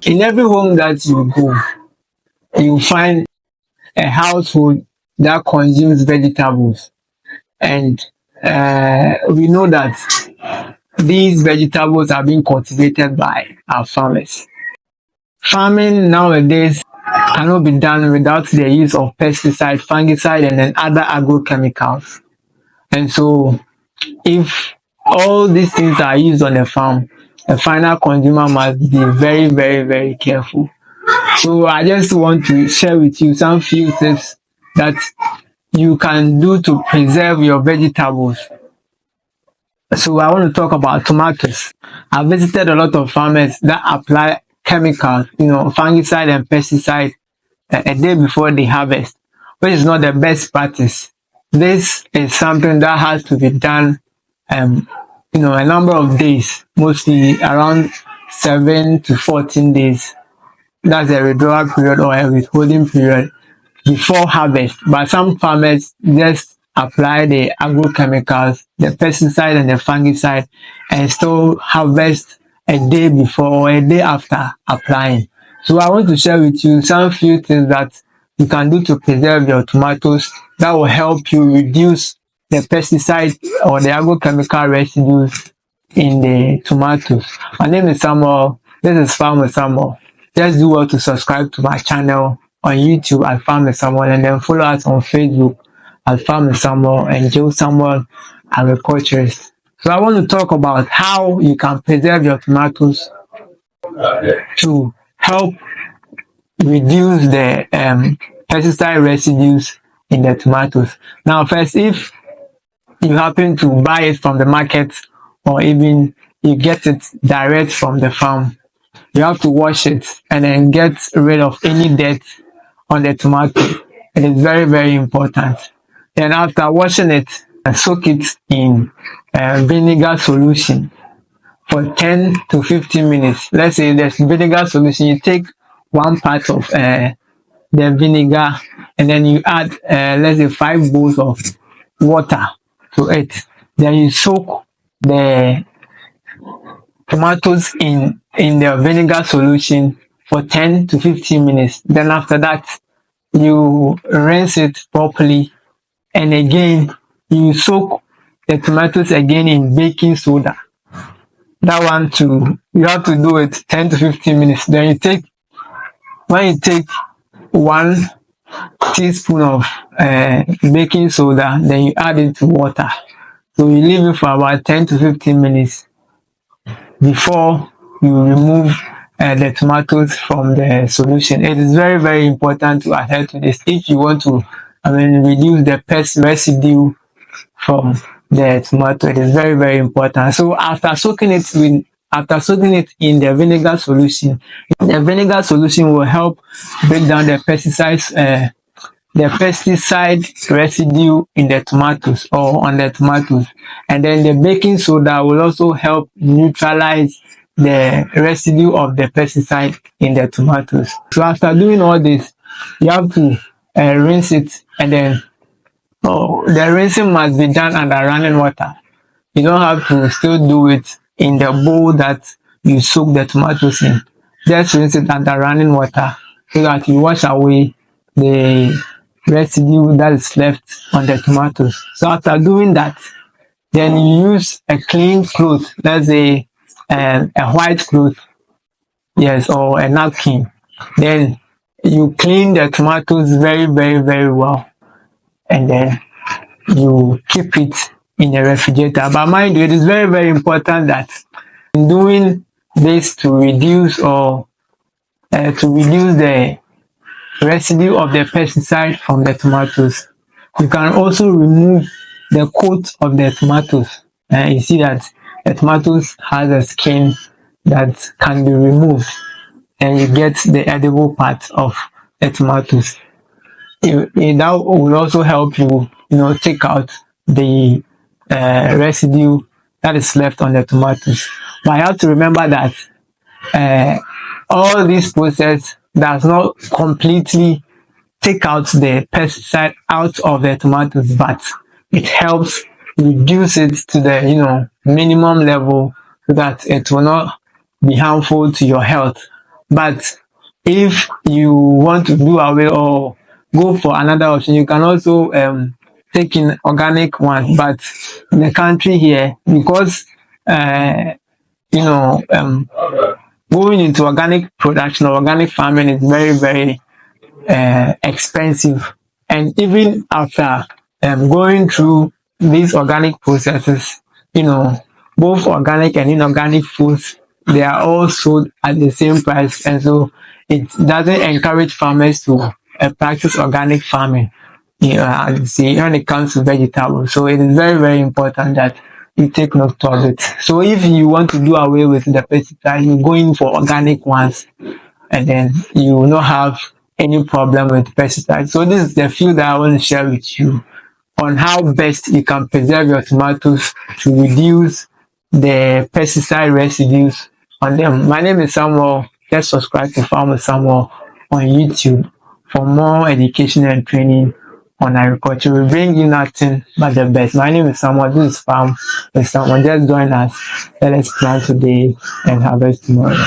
In every home that you go, you find a household that consumes vegetables, and we know that these vegetables are being cultivated by our farmers. Farming nowadays cannot be done without the use of pesticide, fungicide, and then other agrochemicals. And so, if all these things are used on a farm, the final consumer must be very, very, very careful. So, I just want to share with you some few tips that you can do to preserve your vegetables. So, I want to talk about tomatoes. I visited a lot of farmers that apply chemicals, fungicide and pesticide a day before the harvest, which is not the best practice. This is something that has to be done, a number of days, mostly around 7 to 14 days. That's a withdrawal period or a withholding period before harvest. But some farmers just apply the agrochemicals, the pesticide and the fungicide, and still harvest a day before or a day after applying. So I want to share with you some few things that you can do to preserve your tomatoes that will help you reduce the pesticide or the agrochemical residues in the tomatoes. My name is Samuel. This is Farmer Samuel. Just do well to subscribe to my channel on YouTube at Farmer Samuel, and then follow us on Facebook at Farmer Samuel and Joe Samuel Agriculturist. So I want to talk about how you can preserve your tomatoes to help reduce the pesticide residues in the tomatoes. Now, first, if you happen to buy it from the market or even you get it direct from the farm, you have to wash it and then get rid of any dirt on the tomato. It is very, very important. Then after washing it, soak it in vinegar solution for 10 to 15 minutes. Let's say there's vinegar solution, you take 1 part of the vinegar and then you add, let's say 5 bowls of water to it. Then you soak the tomatoes in the vinegar solution for 10 to 15 minutes. Then after that, you rinse it properly, and again you soak the tomatoes again in baking soda. That one too, you have to do it 10 to 15 minutes. Then when you take 1 teaspoon of baking soda, then you add it to water. So you leave it for about 10 to 15 minutes before you remove the tomatoes from the solution. It is very, very important to adhere to this if you want to reduce the pest residue from the tomato. It is very, very important. So after soaking it in the vinegar solution, the vinegar solution will help break down the pesticide residue in the tomatoes or on the tomatoes, and then the baking soda will also help neutralize the residue of the pesticide in the tomatoes. So after doing all this, you have to rinse it, and then the rinsing must be done under running water. You don't have to still do it in the bowl that you soak the tomatoes in. Just rinse it under running water so that you wash away the residue that is left on the tomatoes. So after doing that, then you use a clean cloth, let's say a white cloth, yes, or a napkin. Then you clean the tomatoes very, very, very well, and then you keep it in the refrigerator. But mind you, it is very, very important that in doing this to reduce the residue of the pesticide from the tomatoes, you can also remove the coat of the tomatoes. You see that the tomatoes has a skin that can be removed, and you get the edible part of the tomatoes. That will also help you, take out the residue that is left on the tomatoes. But you have to remember that all this process does not completely take out the pesticide out of the tomatoes, but it helps reduce it to the minimum level so that it will not be harmful to your health But if you want to do away or go for another option, you can also take in organic one. But in the country here, because you know going into organic production or organic farming is very, very expensive. And even after going through these organic processes, you know, both organic and inorganic foods, they are all sold at the same price. And so it doesn't encourage farmers to practice organic farming. See, when it comes to vegetables. So it is very, very important that you take note of it. So if you want to do away with the pesticide, you go in for organic ones, and then you will not have any problem with pesticides. So this is the few that I want to share with you on how best you can preserve your tomatoes to reduce the pesticide residues on them. My name is Samuel. Just subscribe to Farm with Samuel on YouTube for more education and training on agriculture. We bring you nothing but the best. My name is Samuel. This is Farm with Samuel. Just join us. Let us plant today and harvest tomorrow.